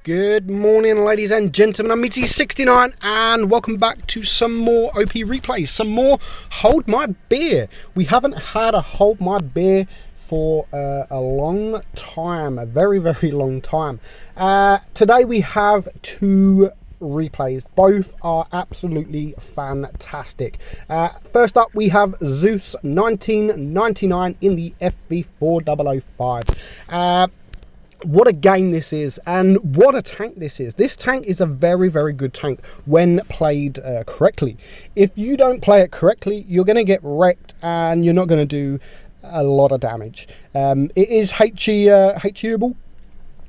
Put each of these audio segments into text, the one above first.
Good morning, ladies and gentlemen. I'm meadsy69 and welcome back to some more OP replays, some more Hold My Beer. We haven't had a Hold My Beer for a long time, a very long time. Today we have two replays. Both are absolutely fantastic. First up we have Zeus 1999 in the FV4005. What a game this is, and what a tank this is. This tank is a very good tank when played correctly. If you don't play it correctly, you're going to get wrecked and you're not going to do a lot of damage. It is HEable.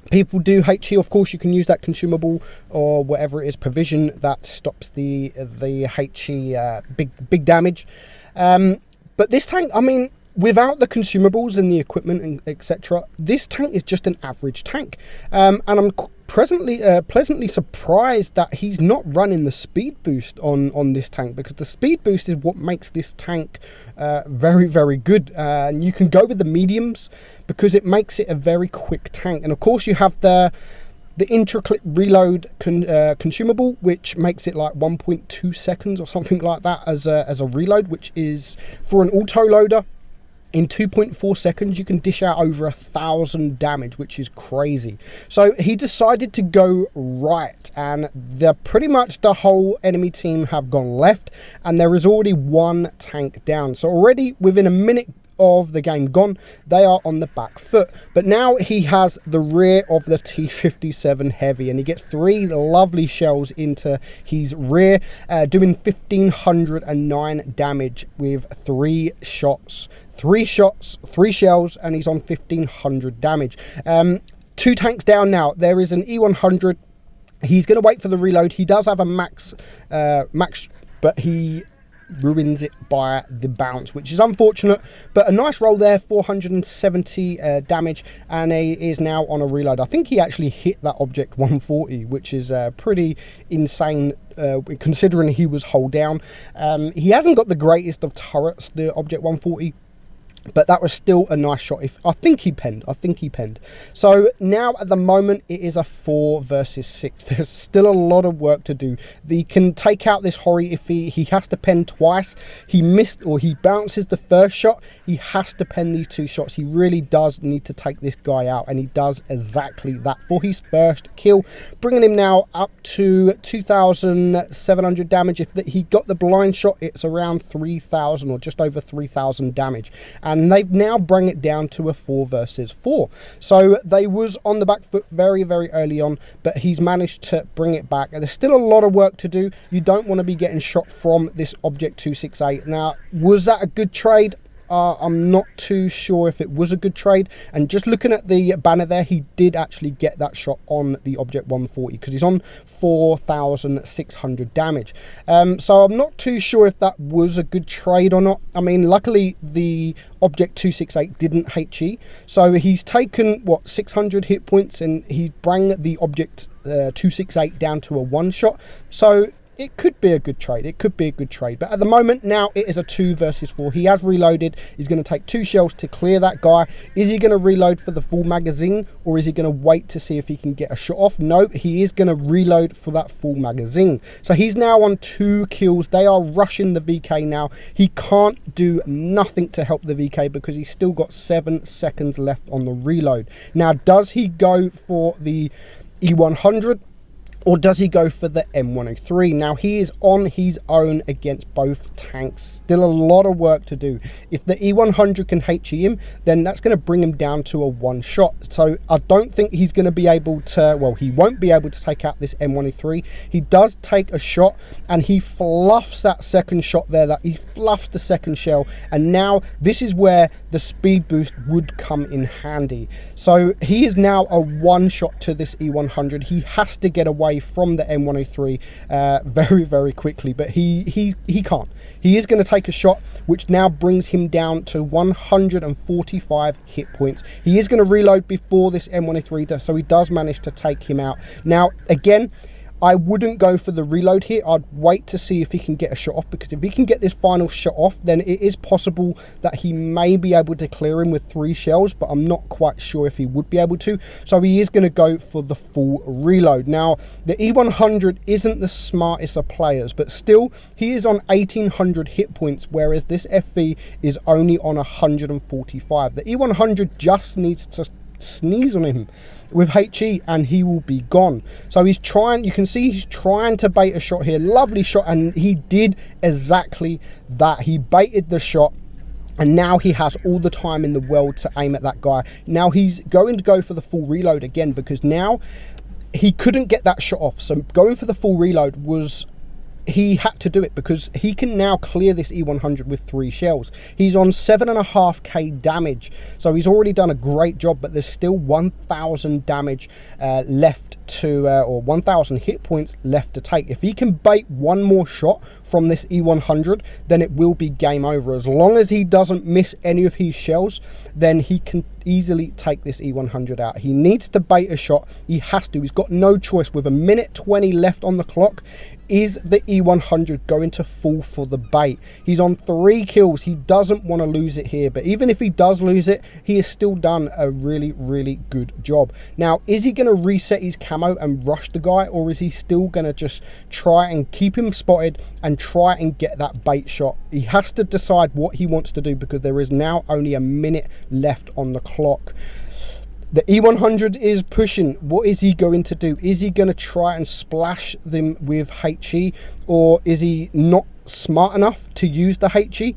People do HE. Of course, you can use that consumable or whatever it is, provision that stops the HE big damage. But this tank, I mean, without the consumables and the equipment and etc., this tank is just an average tank. And I'm pleasantly surprised that he's not running the speed boost on this tank, because the speed boost is what makes this tank very good. And you can go with the mediums because it makes it a very quick tank. And of course you have the intra-clip reload consumable, which makes it like 1.2 seconds or something like that as a reload, which is for an auto loader. In 2.4 seconds, you can dish out over 1,000 damage, which is crazy. So he decided to go right, and pretty much the whole enemy team have gone left, and there is already one tank down. So already within a minute of the game gone, they are on the back foot. But now he has the rear of the T-57 heavy, and he gets 3 lovely shells into his rear, doing 1,509 damage with 3 shots. 3 shots, 3 shells, and he's on 1,500 damage. 2 tanks down now. There is an E100. He's going to wait for the reload. He does have a max, but he ruins it by the bounce, which is unfortunate. But a nice roll there, 470 damage, and he is now on a reload. I think he actually hit that object 140, which is pretty insane considering he was hull down. He hasn't got the greatest of turrets, the object 140, but that was still a nice shot. I think he penned. So now at the moment it is a 4 versus 6. There's still a lot of work to do. He can take out this Hori if he has to pen twice. He missed, or he bounces the first shot. He has to pen these 2 shots. He really does need to take this guy out, and he does exactly that for his first kill, bringing him now up to 2,700 damage. If he got the blind shot, it's around 3,000 or just over 3,000 damage. And they've now bring it down to a 4 versus 4. So they was on the back foot very early on, but he's managed to bring it back. And there's still a lot of work to do. You don't want to be getting shot from this Object 268. Now, was that a good trade? I'm not too sure if it was a good trade. And just looking at the banner there, he did actually get that shot on the Object 140 because he's on 4,600 damage. So I'm not too sure if that was a good trade or not. I mean, luckily the Object 268 didn't HE, so he's taken what, 600 hit points, and he brought the Object 268 down to a 1 shot. So it could be a good trade. But at the moment now it is a 2 versus 4. He has reloaded. He's going to take 2 shells to clear that guy. Is he going to reload for the full magazine, or is he going to wait to see if he can get a shot off? No, he is going to reload for that full magazine. So he's now on 2 kills. They are rushing the VK now. He can't do nothing to help the VK because he's still got 7 seconds left on the reload. Now, does he go for the E100? Or does he go for the M103? Now, he is on his own against both tanks. Still a lot of work to do. If the E100 can HE him, then that's going to bring him down to a 1 shot. So I don't think he's going to be able to, well, he won't be able to take out this M103. He does take a shot, and he fluffs that second shot there. That he fluffs the second shell. And now this is where the speed boost would come in handy. So he is now a 1 shot to this E100. He has to get away from the M103 very quickly, but he can't. He is going to take a shot, which now brings him down to 145 hit points. He is going to reload before this M103 does, so he does manage to take him out. Now again, I wouldn't go for the reload here. I'd wait to see if he can get a shot off, because if he can get this final shot off, then it is possible that he may be able to clear him with 3 shells, but I'm not quite sure if he would be able to. So he is going to go for the full reload. Now, the E100 isn't the smartest of players, but still, he is on 1800 hit points, whereas this FV is only on 145. The E100 just needs to sneeze on him with HE and he will be gone. So he's trying, you can see he's trying to bait a shot here. Lovely shot, and he did exactly that. He baited the shot, and now he has all the time in the world to aim at that guy. Now he's going to go for the full reload again, because now he couldn't get that shot off. So going for the full reload was, he had to do it, because he can now clear this E100 with 3 shells. He's on 7.5k damage, so he's already done a great job, but there's still 1000 damage left to, or 1000 hit points left to take. If he can bait one more shot from this E100, then it will be game over. As long as he doesn't miss any of his shells, then he can easily take this E100 out. He needs to bait a shot. He has to. He's got no choice. With 1:20 left on the clock, is the E100 going to fall for the bait? He's on 3 kills. He doesn't want to lose it here, but even if he does lose it, he has still done a really, really good job. Now, is he going to reset his camo and rush the guy, or is he still going to just try and keep him spotted and try and get that bait shot? He has to decide what he wants to do, because there is now only a minute left on the clock. The E100 is pushing. What is he going to do? Is he going to try and splash them with HE, or is he not smart enough to use the HE?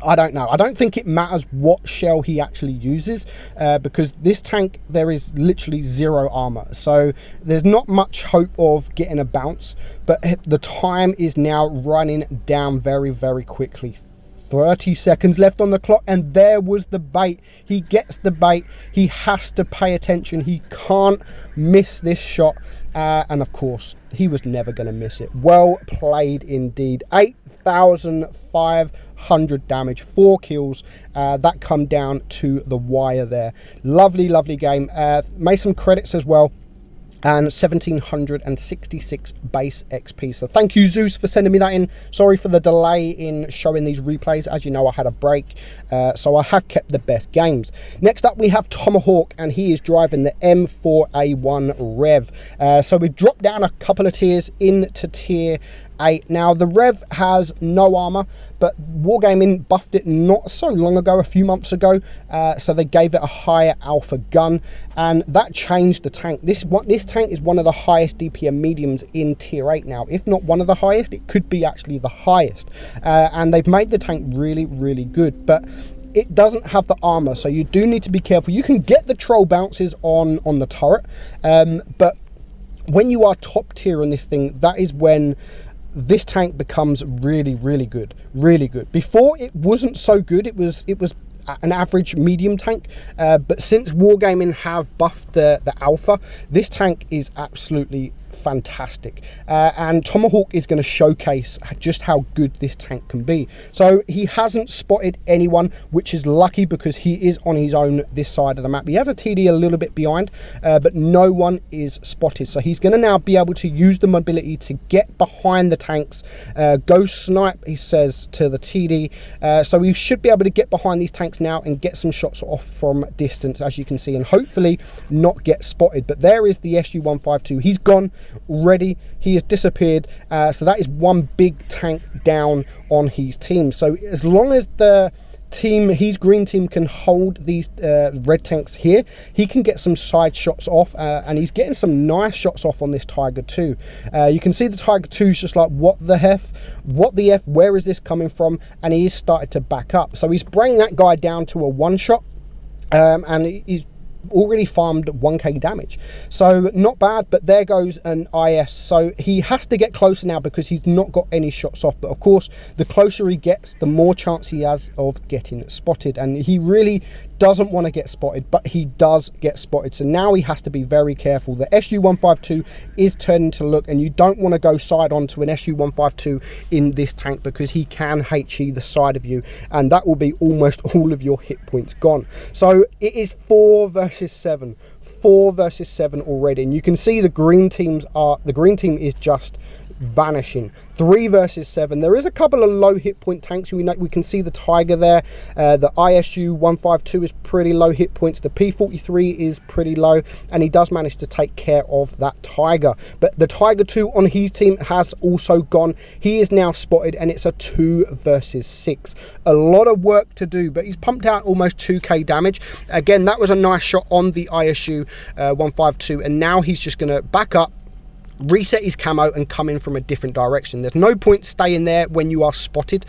I don't know. I don't think it matters what shell he actually uses, because this tank, there is literally 0 armor. So there's not much hope of getting a bounce, but the time is now running down very, very quickly. 30 seconds left on the clock, and there was the bait. He gets the bait. He has to pay attention. He can't miss this shot, and of course he was never going to miss it. Well played indeed. 8,500 damage, 4 kills. That come down to the wire there. Lovely, lovely game. Made some credits as well, and 1766 base XP. So thank you, Zeus, for sending me that in. Sorry for the delay in showing these replays. As you know, I had a break, so I have kept the best games. Next up, we have Tomahawk, and he is driving the M4A1 Rev. So we dropped down a couple of tiers into tier 8. Now, the Rev has no armor, but Wargaming buffed it not so long ago, a few months ago, so they gave it a higher alpha gun, and that changed the tank. This tank is one of the highest DPM mediums in tier 8 now. If not one of the highest, it could be actually the highest, and they've made the tank really, really good, but it doesn't have the armor, so you do need to be careful. You can get the troll bounces on the turret, but when you are top tier on this thing, that is when this tank becomes really, really good, really good. Before, it wasn't so good. It was an average medium tank, but since Wargaming have buffed the alpha, this tank is absolutely fantastic, and Tomahawk is going to showcase just how good this tank can be. So he hasn't spotted anyone, which is lucky, because he is on his own this side of the map. He has a TD a little bit behind, but no one is spotted, so he's going to now be able to use the mobility to get behind the tanks, go snipe, he says, to the TD. So we should be able to get behind these tanks now and get some shots off from distance, as you can see, and hopefully not get spotted. But there is the SU-152. He's gone already. He has disappeared. So that is one big tank down on his team. So as long as the team, his green team, can hold these red tanks here, he can get some side shots off, and he's getting some nice shots off on this Tiger 2. You can see the Tiger 2 is just like, what the F, where is this coming from? And he is started to back up, so he's bringing that guy down to a 1-shot, and he's already farmed 1k damage, so not bad. But there goes an IS, so he has to get closer now, because he's not got any shots off. But of course, the closer he gets, the more chance he has of getting spotted, and he really doesn't want to get spotted, but he does get spotted. So now he has to be very careful. The SU-152 is turning to look, and you don't want to go side on to an SU-152 in this tank, because he can HE the side of you, and that will be almost all of your hit points gone. So it is 4 versus 7. 4 versus 7 already, and you can see the green team is just vanishing. 3 versus 7. There is a couple of low hit point tanks. We can see the Tiger there. The ISU-152 is pretty low hit points. The P43 is pretty low, and he does manage to take care of that Tiger. But the Tiger 2 on his team has also gone. He is now spotted, and it's a 2 versus 6. A lot of work to do, but he's pumped out almost 2k damage. Again, that was a nice shot on the ISU-152, and now he's just going to back up, reset his camo, and come in from a different direction. There's no point staying there when you are spotted,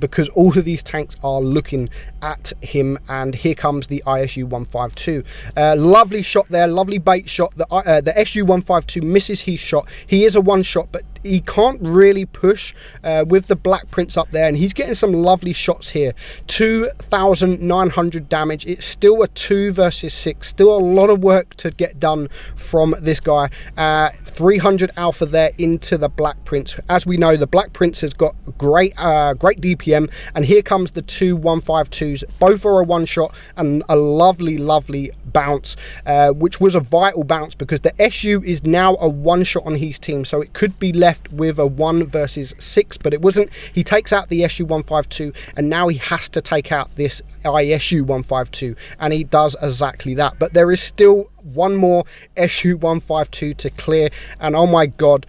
because all of these tanks are looking at him. And here comes the ISU-152. Lovely shot there, lovely bait shot. The SU-152 misses his shot. He is a one shot, but he can't really push with the Black Prince up there, and he's getting some lovely shots here. 2,900 damage. It's still a 2 versus 6. Still a lot of work to get done from this guy. 300 alpha there into the Black Prince. As we know, the Black Prince has got great DPM, and here comes the two 152s. Both are a one shot, and a lovely bounce, which was a vital bounce, because the SU is now a one shot on his team, so it could be left with a 1 versus 6, but it wasn't. He takes out the SU-152, and now he has to take out this ISU-152, and he does exactly that. But there is still one more SU-152 to clear, and oh my god,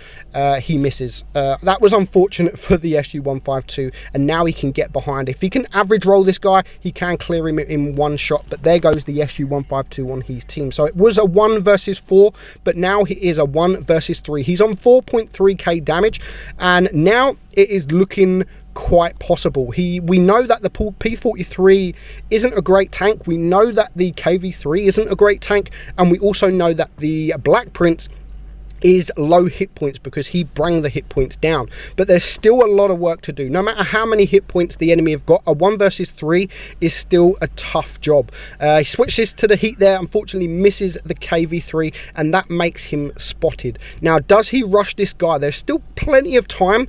he misses. That was unfortunate for the SU-152, and now he can get behind. If he can average roll this guy, he can clear him in one shot, but there goes the SU-152 on his team. So it was a 1 versus 4, but now he is a 1 versus 3. He's on 4.3k damage, and now it is looking quite possible. We know that the P43 isn't a great tank. We know that the KV3 isn't a great tank, and we also know that the Black Prince is low hit points, because he brought the hit points down. But there's still a lot of work to do. No matter how many hit points the enemy have got, a 1 versus 3 is still a tough job. He switches to the heat there, unfortunately misses the KV3, and that makes him spotted. Now, does he rush this guy? There's still plenty of time,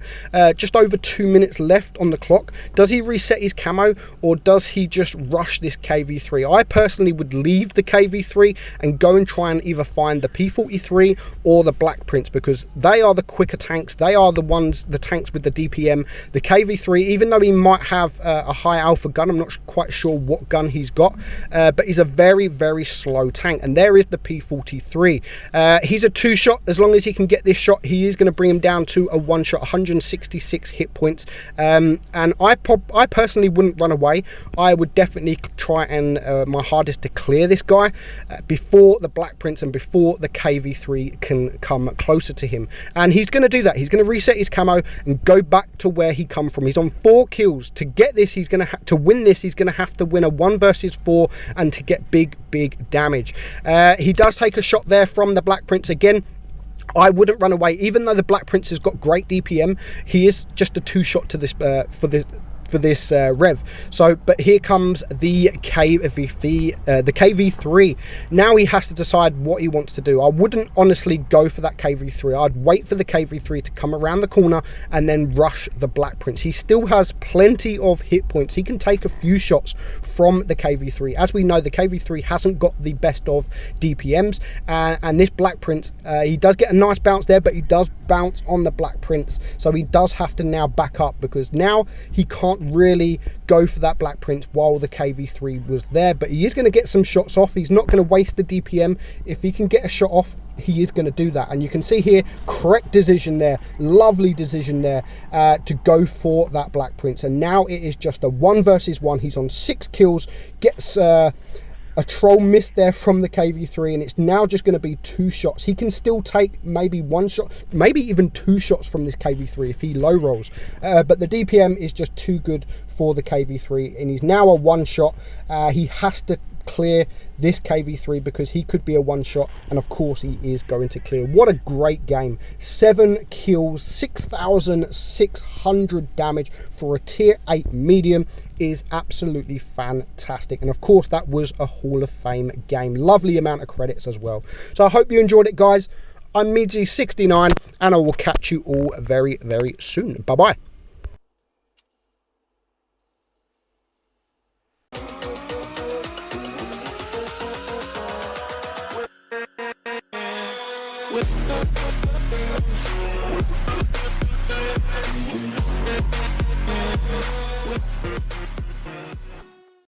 just over 2 minutes left on the clock. Does he reset his camo, or does he just rush this KV3? I personally would leave the KV3 and go and try and either find the P43 or the Black Prince, because they are the quicker tanks. They are the tanks with the DPM. The KV3, even though he might have a high alpha gun, I'm not quite sure what gun he's got, but he's a very slow tank. And there is the P43. He's a 2 shot. As long as he can get this shot, he is going to bring him down to a 1 shot, 166 hit points. And I personally wouldn't run away. I would definitely try and my hardest to clear this guy before the Black Prince and before the KV3 can come closer to him. And he's going to do that. He's going to reset his camo and go back to where he come from. He's on 4 kills. To get this, he's going to win this, he's going to have to win a 1 versus 4 and to get big damage. He does take a shot there from the Black Prince again. I wouldn't run away, even though the Black Prince has got great DPM. He is just a 2 shot to this for this Rev. So, but here comes the KV3. Now he has to decide what he wants to do. I wouldn't honestly go for that KV3. I'd wait for the KV3 to come around the corner and then rush the Black Prince. He still has plenty of hit points. He can take a few shots from the KV3. As we know, the KV3 hasn't got the best of DPMs, and this Black Prince, he does get a nice bounce there, but he does bounce on the Black Prince, so he does have to now back up, because now he can't really go for that Black Prince while the KV3 was there. But he is going to get some shots off. He's not going to waste the DPM. If he can get a shot off, he is going to do that. And you can see here, correct decision there, lovely decision there, to go for that Black Prince. And now it is just a 1 versus 1. He's on 6 kills, gets a troll miss there from the KV3, and it's now just going to be 2 shots. He can still take maybe 1 shot, maybe even 2 shots from this KV3 if he low rolls, but the DPM is just too good for the KV3, and he's now a 1 shot. He has to clear this KV3 because he could be a one-shot, and of course he is going to clear. What a great game. 7 kills, 6,600 damage for a tier 8 medium is absolutely fantastic. And of course that was a Hall of Fame game. Lovely amount of credits as well. So I hope you enjoyed it, guys. I'm meadsy69, and I will catch you all very, very soon. Bye-bye.